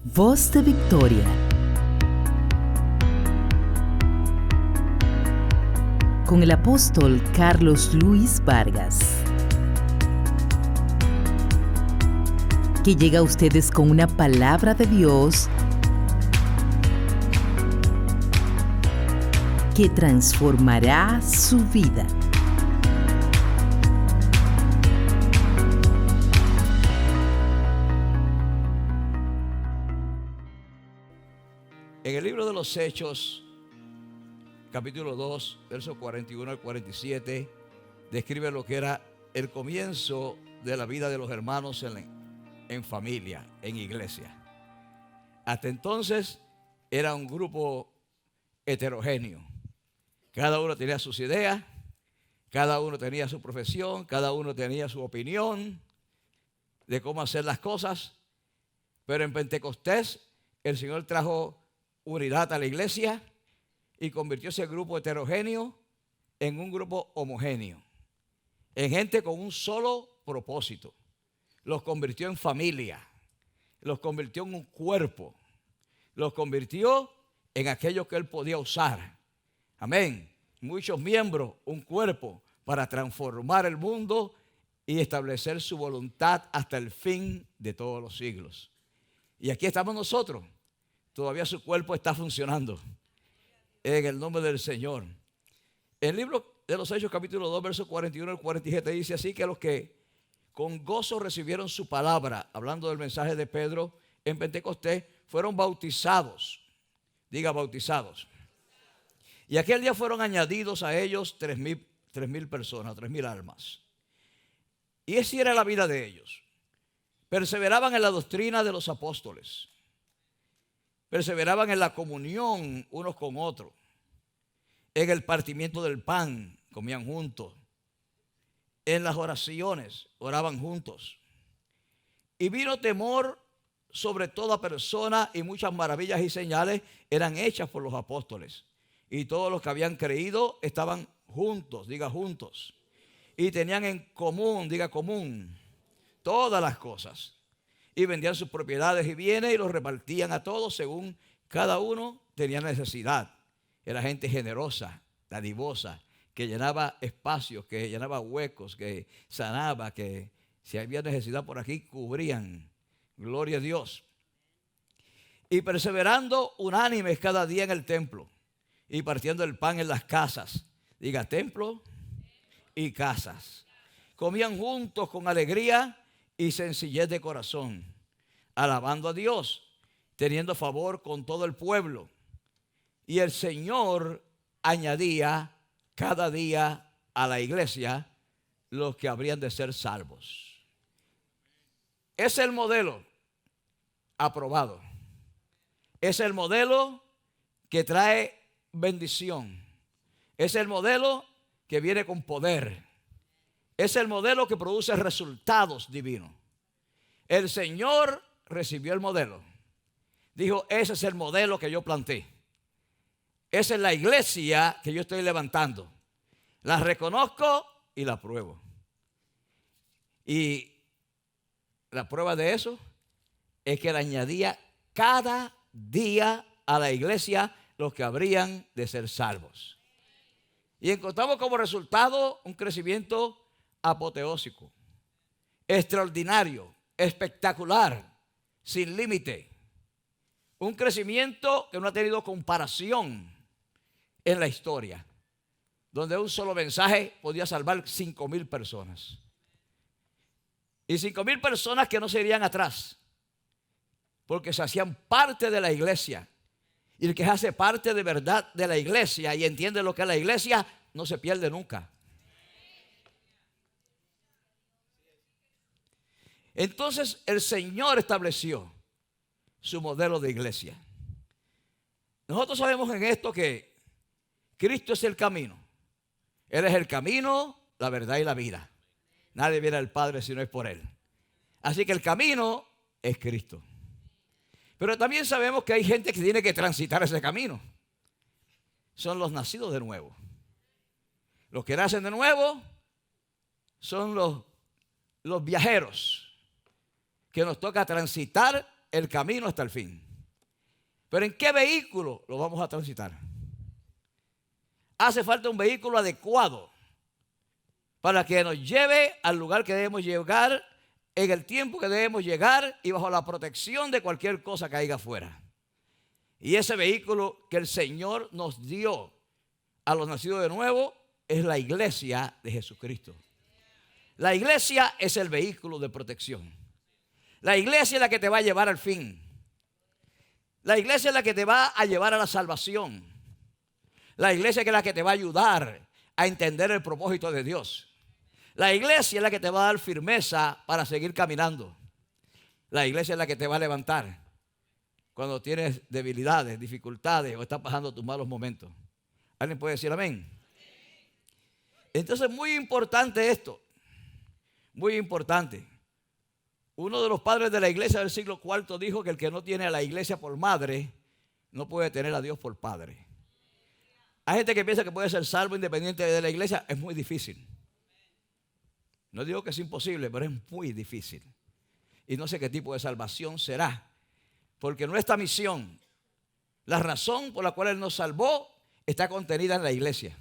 Voz de Victoria. Con el apóstol Carlos Luis Vargas. Que llega a ustedes con una palabra de Dios que transformará su vida. En el libro de los Hechos, capítulo 2, versos 41 al 47, describe lo que era el comienzo de la vida de los hermanos en familia, en iglesia. Hasta entonces era un grupo heterogéneo. Cada uno tenía sus ideas, cada uno tenía su profesión, cada uno tenía su opinión de cómo hacer las cosas. Pero en Pentecostés el Señor trajo unidad a la iglesia y convirtió ese grupo heterogéneo en un grupo homogéneo, en gente con un solo propósito. Los convirtió en familia, los convirtió en un cuerpo, los convirtió en aquello que Él podía usar. Amén. Muchos miembros, un cuerpo para transformar el mundo y establecer su voluntad hasta el fin de todos los siglos. Y aquí estamos nosotros. Todavía su cuerpo está funcionando. En el nombre del Señor. El libro de los Hechos, capítulo 2, versos 41 al 47, dice así: que los que con gozo recibieron su palabra, hablando del mensaje de Pedro en Pentecostés, fueron bautizados. Diga, bautizados. Y aquel día fueron añadidos a ellos 3,000 personas, 3,000 almas. Y esa era la vida de ellos. Perseveraban en la doctrina de los apóstoles. Perseveraban en la comunión unos con otros, en el partimiento del pan, comían juntos, en las oraciones, oraban juntos. Y vino temor sobre toda persona, y muchas maravillas y señales eran hechas por los apóstoles. Y todos los que habían creído estaban juntos, diga juntos, y tenían en común, diga común, todas las cosas. Y vendían sus propiedades y bienes y los repartían a todos según cada uno tenía necesidad. Era gente generosa, dadivosa, que llenaba espacios, que llenaba huecos, que sanaba, que si había necesidad por aquí cubrían. Gloria a Dios. Y perseverando unánimes cada día en el templo y partiendo el pan en las casas. Diga, templo y casas. Comían juntos con alegría y sencillez de corazón, alabando a Dios, teniendo favor con todo el pueblo. Y el Señor añadía cada día a la iglesia los que habrían de ser salvos. Es el modelo aprobado. Es el modelo que trae bendición. Es el modelo que viene con poder. Es el modelo que produce resultados divinos. El Señor recibió el modelo. Dijo, ese es el modelo que yo planté. Esa es la iglesia que yo estoy levantando. La reconozco y la pruebo. Y la prueba de eso es que le añadía cada día a la iglesia los que habrían de ser salvos. Y encontramos como resultado un crecimiento apoteósico, extraordinario, espectacular, sin límite. Un crecimiento que no ha tenido comparación en la historia, donde un solo mensaje podía salvar 5,000 personas. Y 5,000 personas que no se irían atrás, porque se hacían parte de la iglesia. Y el que hace parte de verdad de la iglesia y entiende lo que es la iglesia, no se pierde nunca. Entonces el Señor estableció su modelo de iglesia. Nosotros sabemos en esto que Cristo es el camino. Él es el camino, la verdad y la vida. Nadie viene al Padre si no es por Él. Así que el camino es Cristo. Pero también sabemos que hay gente que tiene que transitar ese camino. Son los nacidos de nuevo. Los que nacen de nuevo son los viajeros que nos toca transitar el camino hasta el fin. Pero ¿en qué vehículo lo vamos a transitar? Hace falta un vehículo adecuado para que nos lleve al lugar que debemos llegar, en el tiempo que debemos llegar y bajo la protección de cualquier cosa que haya afuera. Y ese vehículo que el Señor nos dio a los nacidos de nuevo es la iglesia de Jesucristo. La iglesia es el vehículo de protección. La iglesia es la que te va a llevar al fin. La iglesia es la que te va a llevar a la salvación. La iglesia es la que te va a ayudar a entender el propósito de Dios. La iglesia es la que te va a dar firmeza para seguir caminando. La iglesia es la que te va a levantar cuando tienes debilidades, dificultades o estás pasando tus malos momentos. ¿Alguien puede decir amén? Entonces, muy importante esto. Muy importante. Uno de los padres de la iglesia del siglo IV dijo que el que no tiene a la iglesia por madre no puede tener a Dios por padre. Hay gente que piensa que puede ser salvo independiente de la iglesia. Es muy difícil. No digo que es imposible, pero es muy difícil. Y no sé qué tipo de salvación será. Porque nuestra misión, la razón por la cual Él nos salvó, está contenida en la iglesia.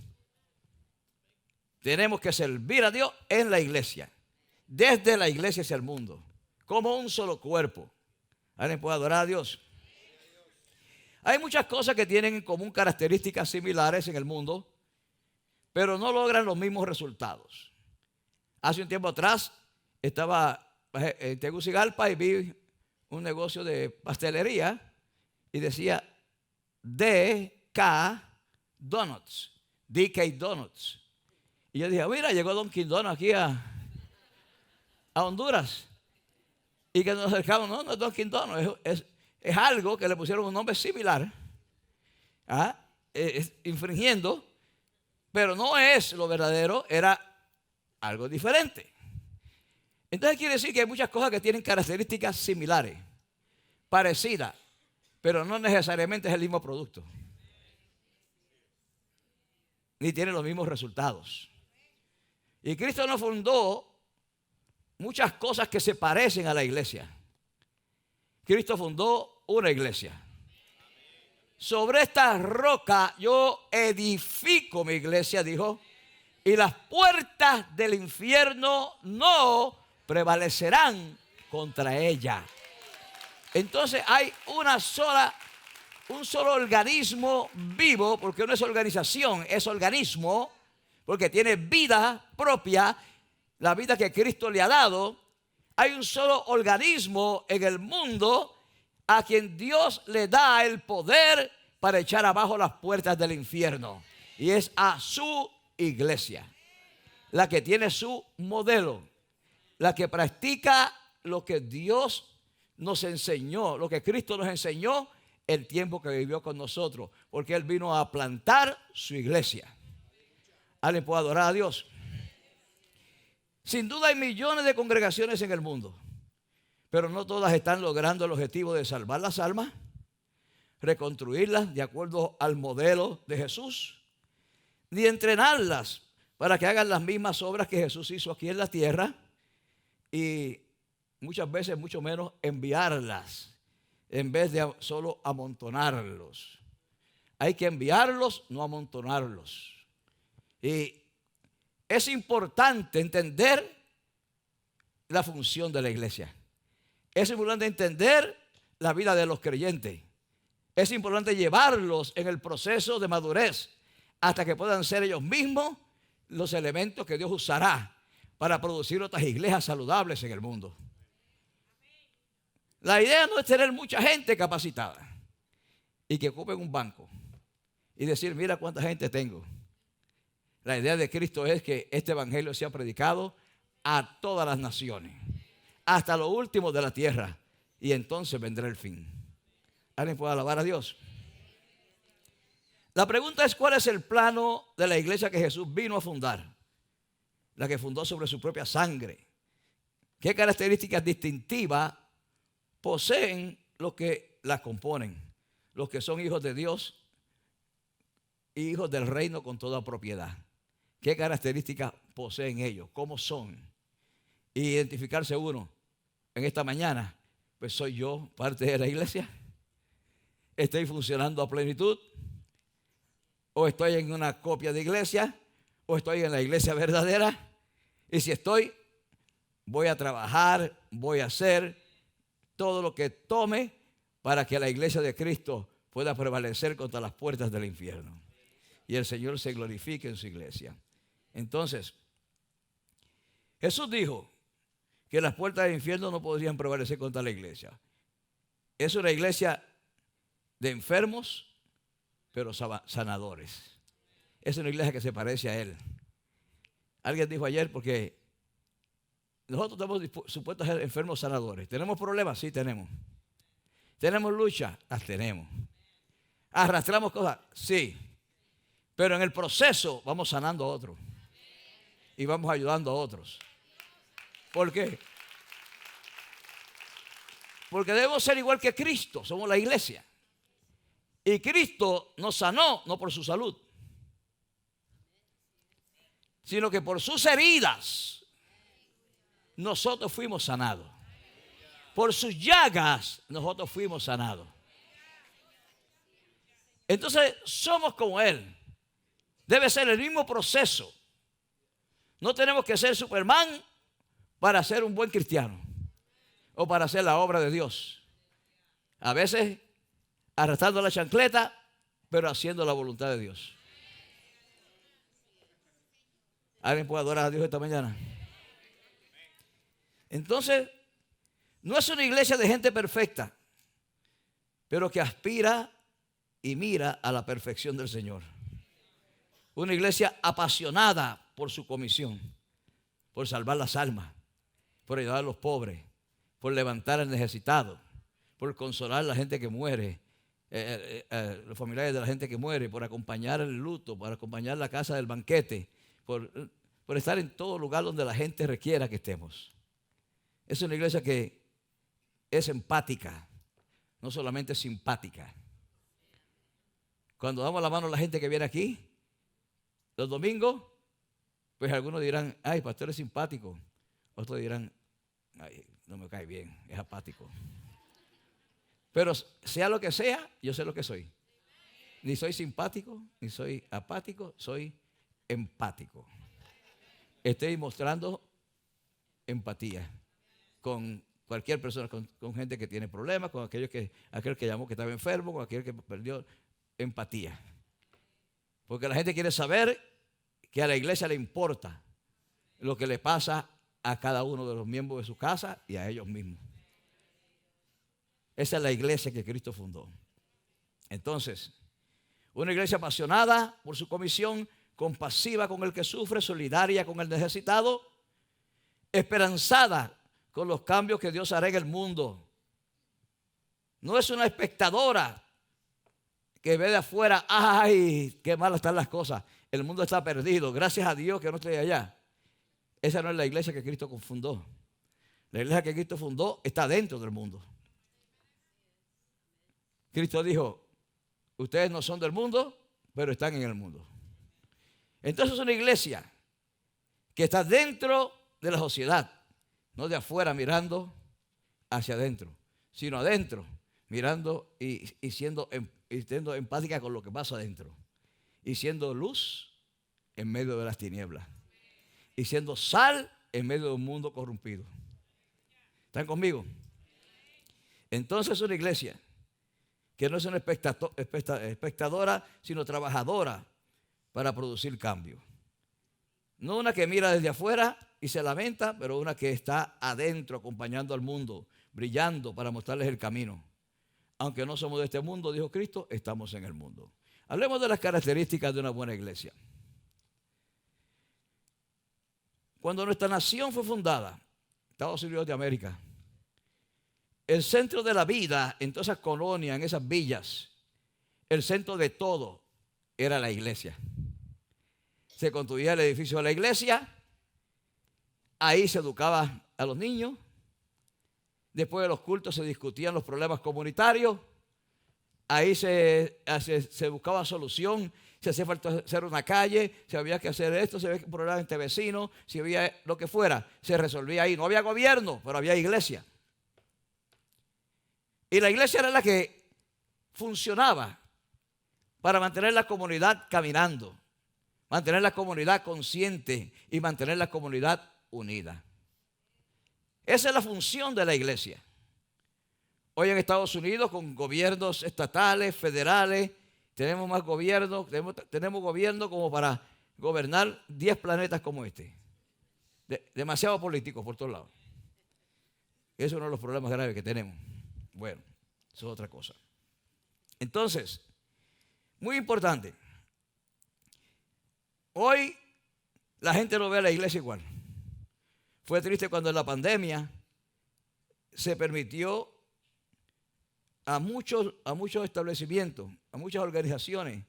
Tenemos que servir a Dios en la iglesia. Desde la iglesia hacia el mundo. Como un solo cuerpo. ¿Alguien puede adorar a Dios? Hay muchas cosas que tienen en común características similares en el mundo, pero no logran los mismos resultados. Hace un tiempo atrás estaba en Tegucigalpa y vi un negocio de pastelería y decía DK Donuts. DK Donuts. Y yo dije, mira, llegó Dunkin' Donuts aquí a Honduras. Y que nos acercamos, no es Dunkin' Donuts, es algo que le pusieron un nombre similar, infringiendo, pero no es lo verdadero, era algo diferente. Entonces quiere decir que hay muchas cosas que tienen características similares, parecidas, pero no necesariamente es el mismo producto, ni tiene los mismos resultados. Y Cristo nos fundó muchas cosas que se parecen a la iglesia. Cristo fundó una iglesia. Sobre esta roca yo edifico mi iglesia, dijo, y las puertas del infierno no prevalecerán contra ella. Entonces hay un solo organismo vivo, porque no es organización, es organismo, porque tiene vida propia, la vida que Cristo le ha dado. Hay un solo organismo en el mundo a quien Dios le da el poder para echar abajo las puertas del infierno. Y es a su iglesia, la que tiene su modelo, la que practica lo que Dios nos enseñó, lo que Cristo nos enseñó el tiempo que vivió con nosotros, porque Él vino a plantar su iglesia. ¿Alguien puede adorar a Dios? Sin duda hay millones de congregaciones en el mundo, pero no todas están logrando el objetivo de salvar las almas, reconstruirlas de acuerdo al modelo de Jesús, ni entrenarlas para que hagan las mismas obras que Jesús hizo aquí en la tierra, y muchas veces mucho menos enviarlas en vez de solo amontonarlos. Hay que enviarlos, no amontonarlos. Y es importante entender la función de la iglesia. Es importante entender la vida de los creyentes. Es importante llevarlos en el proceso de madurez hasta que puedan ser ellos mismos los elementos que Dios usará para producir otras iglesias saludables en el mundo. La idea no es tener mucha gente capacitada y que ocupen un banco y decir, mira cuánta gente tengo. La idea de Cristo es que este evangelio sea predicado a todas las naciones, hasta lo último de la tierra, y entonces vendrá el fin. ¿Alguien puede alabar a Dios? La pregunta es, ¿cuál es el plano de la iglesia que Jesús vino a fundar? La que fundó sobre su propia sangre. ¿Qué características distintivas poseen los que la componen? Los que son hijos de Dios y hijos del reino con toda propiedad. ¿Qué características poseen ellos? ¿Cómo son? Identificarse uno en esta mañana pues soy yo parte de la iglesia. ¿Estoy funcionando a plenitud? ¿O estoy en una copia de iglesia? ¿O estoy en la iglesia verdadera? Y si estoy, voy a trabajar, voy a hacer todo lo que tome para que la iglesia de Cristo pueda prevalecer contra las puertas del infierno. Y el Señor se glorifique en su iglesia. Entonces, Jesús dijo que las puertas del infierno no podrían prevalecer contra la iglesia. Es una iglesia de enfermos, pero sanadores. Es una iglesia que se parece a Él. Alguien dijo ayer, porque nosotros estamos supuestos a ser enfermos sanadores. ¿Tenemos problemas? Sí, tenemos. ¿Tenemos lucha? Las tenemos. ¿Arrastramos cosas? Sí. Pero en el proceso vamos sanando a otros. Y vamos ayudando a otros. ¿Por qué? Porque debemos ser igual que Cristo. Somos la iglesia. Y Cristo nos sanó no por su salud, sino que por sus heridas nosotros fuimos sanados. Por sus llagas nosotros fuimos sanados. Entonces somos como Él. Debe ser el mismo proceso. No tenemos que ser Superman para ser un buen cristiano o para hacer la obra de Dios. A veces arrastrando la chancleta, pero haciendo la voluntad de Dios. ¿Alguien puede adorar a Dios esta mañana? Entonces, no es una iglesia de gente perfecta, pero que aspira y mira a la perfección del Señor. Una iglesia apasionada por su comisión, por salvar las almas, por ayudar a los pobres, por levantar al necesitado, por consolar a la gente que muere, los familiares de la gente que muere, por acompañar el luto, por acompañar la casa del banquete, por estar en todo lugar donde la gente requiera que estemos. Es una iglesia que es empática, no solamente simpática. Cuando damos la mano a la gente que viene aquí, los domingos, pues algunos dirán, ay, pastor es simpático. Otros dirán, ay, no me cae bien, es apático. Pero sea lo que sea, yo sé lo que soy. Ni soy simpático, ni soy apático, soy empático. Estoy mostrando empatía con cualquier persona, con gente que tiene problemas, con aquel que llamó que estaba enfermo, con aquel que perdió, empatía. Porque la gente quiere saber que a la iglesia le importa lo que le pasa a cada uno de los miembros de su casa y a ellos mismos. Esa es la iglesia que Cristo fundó. Entonces, una iglesia apasionada por su comisión, compasiva con el que sufre, solidaria con el necesitado, esperanzada con los cambios que Dios hará en el mundo. No es una espectadora que ve de afuera, ay, qué mal están las cosas. El mundo está perdido, gracias a Dios que no estoy allá. Esa no es la iglesia que Cristo fundó. La iglesia que Cristo fundó está dentro del mundo. Cristo dijo, ustedes no son del mundo, pero están en el mundo. Entonces es una iglesia que está dentro de la sociedad, no de afuera mirando hacia adentro, sino adentro mirando y siendo empática con lo que pasa adentro. Y siendo luz en medio de las tinieblas. Y siendo sal en medio de un mundo corrompido. ¿Están conmigo? Entonces es una iglesia que no es una espectadora, sino trabajadora para producir cambio. No una que mira desde afuera y se lamenta, pero una que está adentro acompañando al mundo, brillando para mostrarles el camino. Aunque no somos de este mundo, dijo Cristo, estamos en el mundo. Hablemos de las características de una buena iglesia. Cuando nuestra nación fue fundada, Estados Unidos de América, el centro de la vida en todas esas colonias, en esas villas, el centro de todo era la iglesia. Se construía el edificio de la iglesia, ahí se educaba a los niños, después de los cultos se discutían los problemas comunitarios, ahí se buscaba solución, si hacía falta hacer una calle, si había que hacer esto, si había un problema entre vecinos, si había lo que fuera, se resolvía ahí. No había gobierno, pero había iglesia. Y la iglesia era la que funcionaba para mantener la comunidad caminando, mantener la comunidad consciente y mantener la comunidad unida. Esa es la función de la iglesia. Hoy en Estados Unidos, con gobiernos estatales, federales, tenemos más gobiernos, tenemos gobierno como para gobernar 10 planetas como este. Demasiado políticos por todos lados. Ese es uno de los problemas graves que tenemos. Bueno, eso es otra cosa. Entonces, muy importante. Hoy la gente no ve a la iglesia igual. Fue triste cuando en la pandemia se permitió a muchos establecimientos, a muchas organizaciones,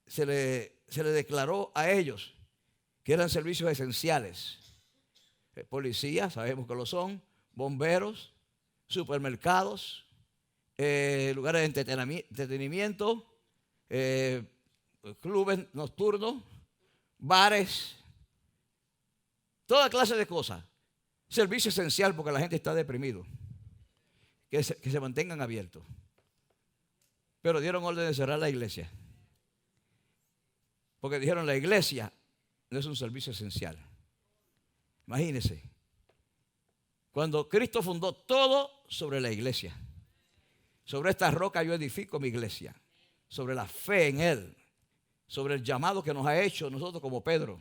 se le declaró a ellos que eran servicios esenciales. Policías, sabemos que lo son, bomberos, supermercados, lugares de entretenimiento, clubes nocturnos, bares, toda clase de cosas. Servicio esencial porque la gente está deprimido. Que se mantengan abiertos. Pero dieron orden de cerrar la iglesia. Porque dijeron la iglesia no es un servicio esencial. Imagínense. Cuando Cristo fundó todo sobre la iglesia. Sobre esta roca yo edifico mi iglesia. Sobre la fe en Él. Sobre el llamado que nos ha hecho nosotros como Pedro.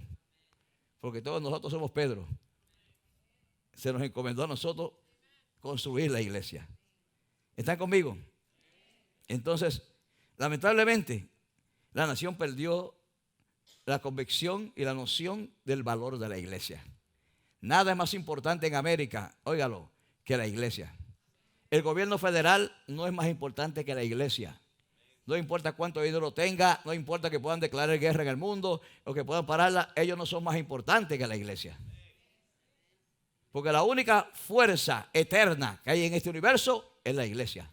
Porque todos nosotros somos Pedro. Se nos encomendó a nosotros construir la iglesia. ¿Están conmigo? Entonces, lamentablemente, la nación perdió la convicción y la noción del valor de la iglesia. Nada es más importante en América, óigalo, que la iglesia. El gobierno federal no es más importante que la iglesia. No importa cuánto dinero tenga, no importa que puedan declarar guerra en el mundo o que puedan pararla, ellos no son más importantes que la iglesia. Porque la única fuerza eterna que hay en este universo es la iglesia.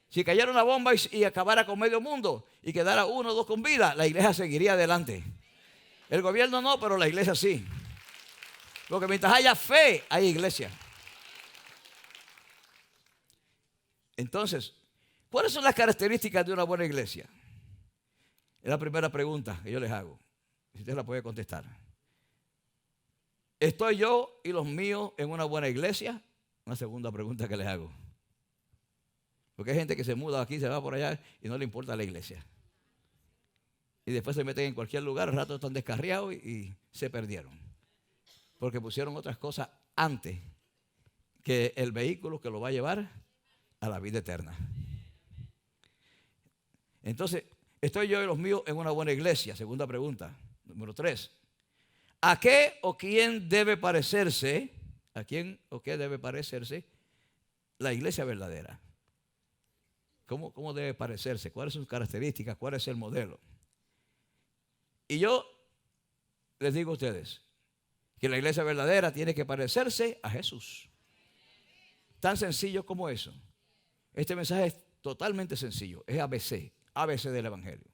Si cayera una bomba y acabara con medio mundo y quedara uno o dos con vida, la iglesia seguiría adelante. El gobierno no, pero la iglesia sí. Porque mientras haya fe, hay iglesia. Entonces, ¿cuáles son las características de una buena iglesia? Es la primera pregunta que yo les hago. Si usted la puede contestar. ¿Estoy yo y los míos en una buena iglesia? Una segunda pregunta que les hago. Porque hay gente que se muda aquí, se va por allá y no le importa la iglesia. Y después se meten en cualquier lugar, al rato están descarriados y se perdieron. Porque pusieron otras cosas antes que el vehículo que lo va a llevar a la vida eterna. Entonces, ¿estoy yo y los míos en una buena iglesia? Segunda pregunta. Número 3. ¿A qué o quién debe parecerse? ¿A quién o qué debe parecerse la iglesia verdadera? ¿Cómo debe parecerse? ¿Cuáles son sus características? ¿Cuál es el modelo? Y yo les digo a ustedes que la iglesia verdadera tiene que parecerse a Jesús. Tan sencillo como eso. Este mensaje es totalmente sencillo. Es ABC. ABC del Evangelio.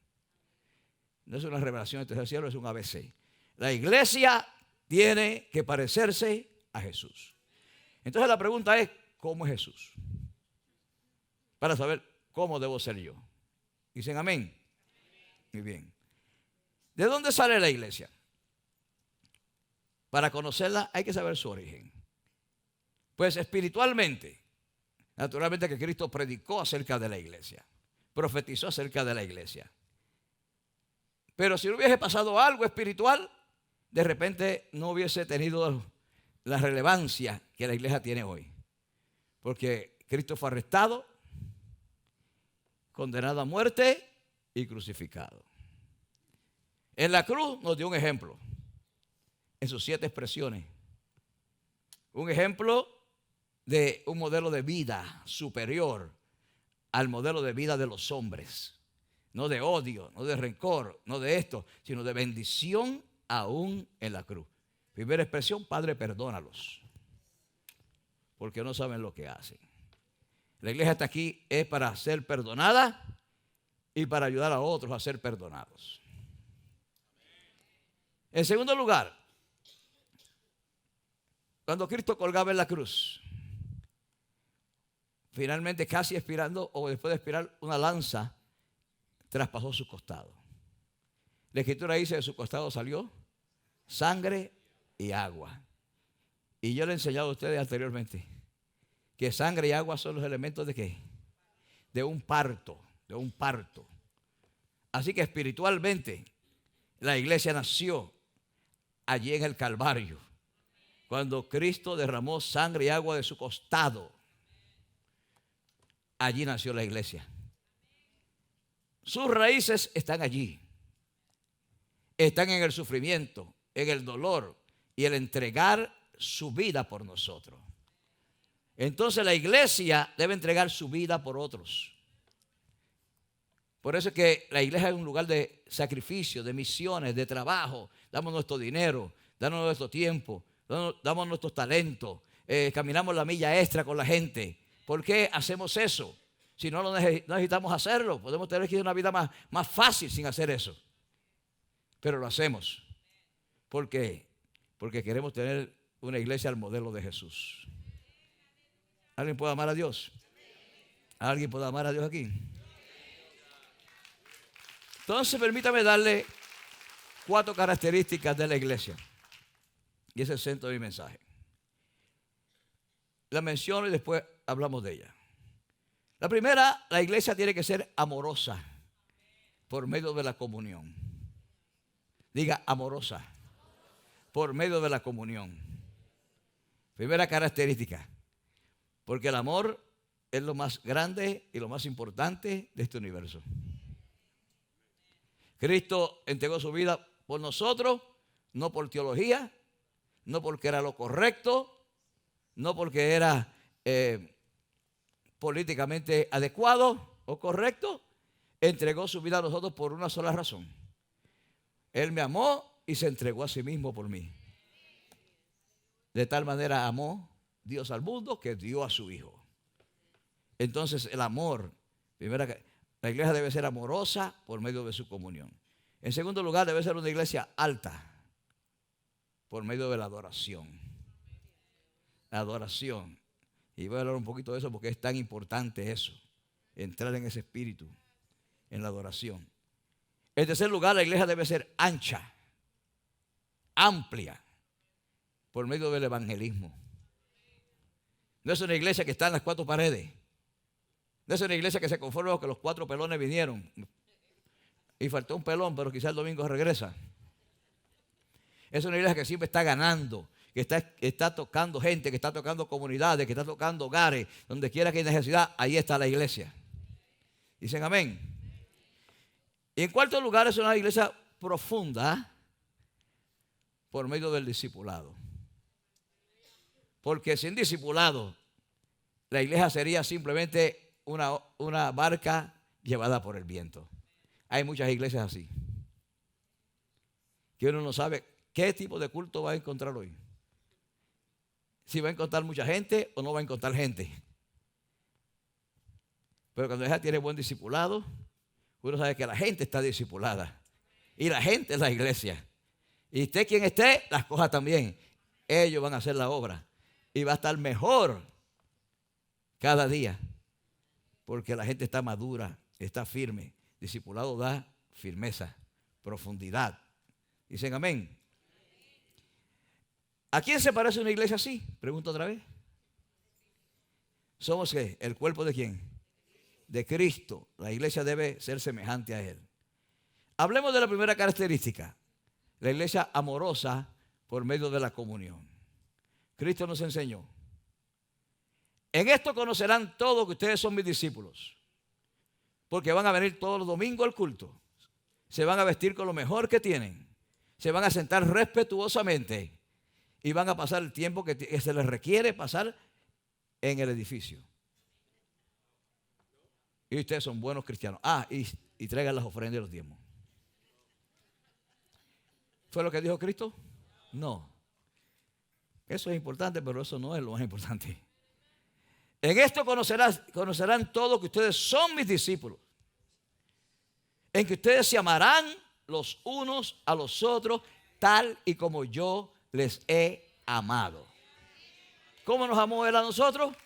No es una revelación del tercer cielo, es un ABC. La iglesia tiene que parecerse a Jesús. Entonces la pregunta es, ¿cómo es Jesús? Para saber cómo debo ser yo. ¿Dicen amén? Muy bien. ¿De dónde sale la iglesia? Para conocerla hay que saber su origen. Pues espiritualmente, naturalmente que Cristo predicó acerca de la iglesia. Profetizó acerca de la iglesia. Pero si no hubiese pasado algo espiritual, de repente no hubiese tenido la relevancia que la iglesia tiene hoy. Porque Cristo fue arrestado, condenado a muerte y crucificado. En la cruz nos dio un ejemplo, en sus 7 expresiones. Un ejemplo de un modelo de vida superior al modelo de vida de los hombres. No de odio, no de rencor, no de esto, sino de bendición aún en la cruz. Primera expresión, Padre, perdónalos, porque no saben lo que hacen. La iglesia está aquí es para ser perdonada y para ayudar a otros a ser perdonados. En segundo lugar, cuando Cristo colgaba en la cruz, finalmente casi expirando, o después de expirar, una lanza traspasó su costado. La Escritura dice que de su costado salió sangre y agua. Y yo le he enseñado a ustedes anteriormente que sangre y agua son los elementos ¿de qué? De un parto, de un parto. Así que espiritualmente la iglesia nació allí en el Calvario, cuando Cristo derramó sangre y agua de su costado. Allí nació la iglesia. Sus raíces están allí. Están en el sufrimiento, en el dolor y el entregar su vida por nosotros. Entonces la iglesia debe entregar su vida por otros. Por eso es que la iglesia es un lugar de sacrificio, de misiones, de trabajo. Damos nuestro dinero, damos nuestro tiempo, damos nuestros talentos, caminamos la milla extra con la gente. ¿Por qué hacemos eso? Si no lo necesitamos hacerlo, podemos tener que ir una vida más fácil sin hacer eso. Pero lo hacemos. ¿Por qué? Porque queremos tener una iglesia al modelo de Jesús. ¿Alguien puede amar a Dios? ¿Alguien puede amar a Dios aquí? Entonces permítame darle 4 características de la iglesia. Y ese es el centro de mi mensaje. La menciono y después hablamos de ella. La primera, la iglesia tiene que ser amorosa por medio de la comunión. Diga amorosa por medio de la comunión. Primera característica. Porque el amor es lo más grande y lo más importante de este universo. Cristo entregó su vida por nosotros, no por teología, no porque era lo correcto, no porque era políticamente adecuado o correcto. Entregó su vida a nosotros por una sola razón. Él me amó y se entregó a sí mismo por mí. De tal manera amó Dios al mundo que dio a su Hijo. Entonces el amor, la iglesia debe ser amorosa por medio de su comunión. En segundo lugar, debe ser una iglesia alta por medio de la adoración. La adoración. Y voy a hablar un poquito de eso porque es tan importante eso. Entrar en ese espíritu, en la adoración. En tercer lugar, la iglesia debe ser ancha, amplia, por medio del evangelismo. No es una iglesia que está en las 4 paredes. No es una iglesia que se conforma con que los 4 pelones vinieron. Y faltó un pelón, pero quizás el domingo regresa. Es una iglesia que siempre está ganando, que está tocando gente, que está tocando comunidades, que está tocando hogares. Donde quiera que hay necesidad, ahí está la iglesia. Dicen amén. Y en cuarto lugar, es una iglesia profunda por medio del discipulado. Porque sin discipulado, la iglesia sería simplemente una barca llevada por el viento. Hay muchas iglesias así, que uno no sabe qué tipo de culto va a encontrar hoy. Si va a encontrar mucha gente o no va a encontrar gente. Pero cuando la iglesia tiene buen discipulado, uno sabe que la gente está discipulada. Y la gente es la iglesia. Y esté quien esté, las cosas también. Ellos van a hacer la obra. Y va a estar mejor cada día. Porque la gente está madura, está firme. Discipulado da firmeza, profundidad. Dicen amén. ¿A quién se parece una iglesia así? Pregunto otra vez. ¿Somos qué? ¿El cuerpo de quién? De Cristo. La iglesia debe ser semejante a Él. Hablemos de la primera característica. La iglesia amorosa por medio de la comunión. Cristo nos enseñó. En esto conocerán todos que ustedes son mis discípulos. Porque van a venir todos los domingos al culto. Se van a vestir con lo mejor que tienen. Se van a sentar respetuosamente. Y van a pasar el tiempo que se les requiere pasar en el edificio. Y ustedes son buenos cristianos. Y traigan las ofrendas y los diezmos. ¿Fue lo que dijo Cristo? No. Eso es importante, pero eso no es lo más importante. En esto conocerán todos que ustedes son mis discípulos. En que ustedes se amarán los unos a los otros, tal y como yo les he amado. ¿Cómo nos amó Él a nosotros?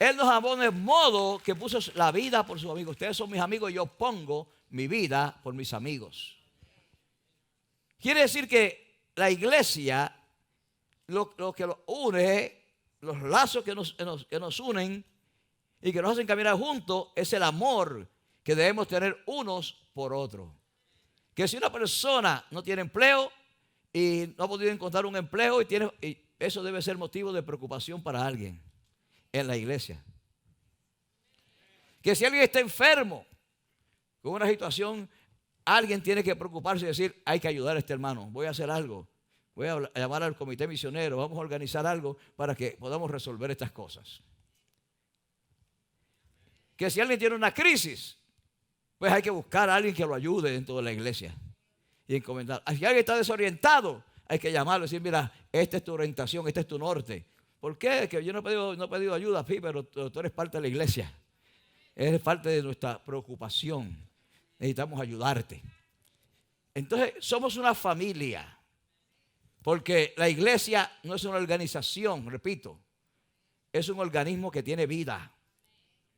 Él nos amó de modo que puso la vida por sus amigos. Ustedes son mis amigos y yo pongo mi vida por mis amigos. Quiere decir que la iglesia, lo que lo une, los lazos que nos unen y que nos hacen caminar juntos, es el amor que debemos tener unos por otros. Que si una persona no tiene empleo y no ha podido encontrar un empleo, y eso debe ser motivo de preocupación para alguien en la iglesia. Que si alguien está enfermo con una situación, alguien tiene que preocuparse y decir, hay que ayudar a este hermano, voy a hacer algo, voy a llamar al comité misionero, vamos a organizar algo para que podamos resolver estas cosas. Que si alguien tiene una crisis, pues hay que buscar a alguien que lo ayude dentro de la iglesia y encomendar. Si alguien está desorientado, hay que llamarlo y decir, mira, esta es tu orientación, este es tu norte. ¿Por qué? Que yo no he pedido ayuda, sí, pero tú eres parte de la iglesia. Eres parte de nuestra preocupación. Necesitamos ayudarte. Entonces, somos una familia. Porque la iglesia no es una organización, repito. Es un organismo que tiene vida.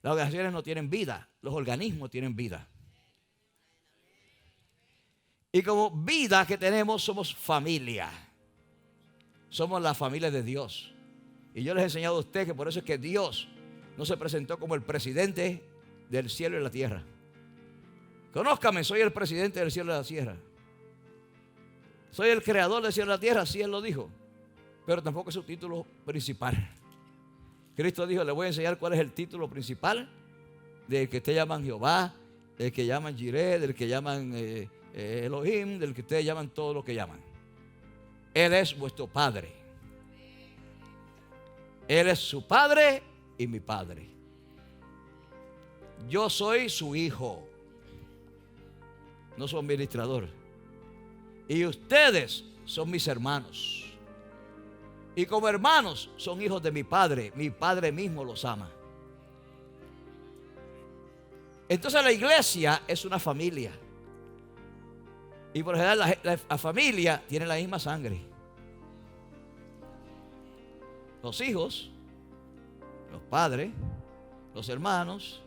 Las organizaciones no tienen vida, los organismos tienen vida. Y como vida que tenemos, somos familia. Somos la familia de Dios. Y yo les he enseñado a ustedes que por eso es que Dios no se presentó como el presidente del cielo y la tierra. Conózcame, soy el presidente del cielo y la tierra. Soy el creador del cielo y la tierra, así Él lo dijo. Pero tampoco es su título principal. Cristo dijo, le voy a enseñar cuál es el título principal del que ustedes llaman Jehová, del que llaman Jireh, del que llaman Elohim, del que ustedes llaman todo lo que llaman. Él es vuestro Padre. Él es su Padre y mi Padre. Yo soy su hijo. No soy administrador. Y ustedes son mis hermanos. Y como hermanos son hijos de mi Padre. Mi Padre mismo los ama. Entonces la iglesia es una familia. Y por lo general la familia tiene la misma sangre. Los hijos, los padres, los hermanos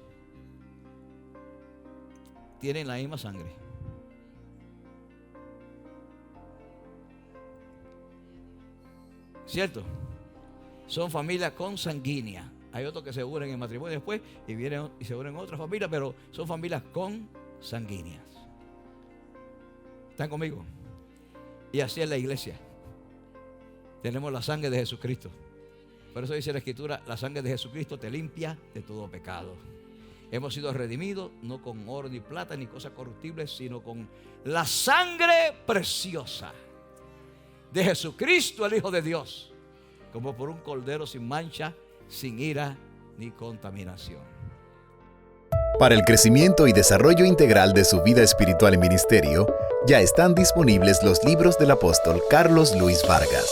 tienen la misma sangre. ¿Cierto? Son familias consanguíneas. Hay otros que se unen en matrimonio después y vienen y se unen en otra familia, pero son familias consanguíneas. ¿Están conmigo? Y así es la iglesia. Tenemos la sangre de Jesucristo. Por eso dice la Escritura, la sangre de Jesucristo te limpia de todo pecado. Hemos sido redimidos no con oro ni plata ni cosas corruptibles, sino con la sangre preciosa de Jesucristo, el Hijo de Dios, como por un cordero sin mancha, sin ira ni contaminación. Para el crecimiento y desarrollo integral de su vida espiritual y ministerio, ya están disponibles los libros del apóstol Carlos Luis Vargas.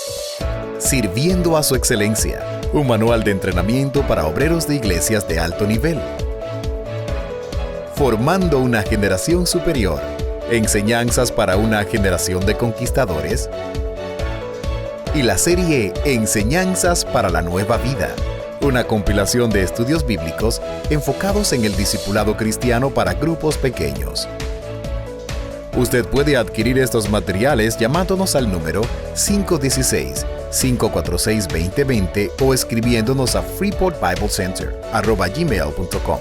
Sirviendo a su excelencia, un manual de entrenamiento para obreros de iglesias de alto nivel. Formando una generación superior, enseñanzas para una generación de conquistadores. Y la serie Enseñanzas para la Nueva Vida, una compilación de estudios bíblicos enfocados en el discipulado cristiano para grupos pequeños. Usted puede adquirir estos materiales llamándonos al número 516-546-2020 o escribiéndonos a freeportbiblecenter@gmail.com.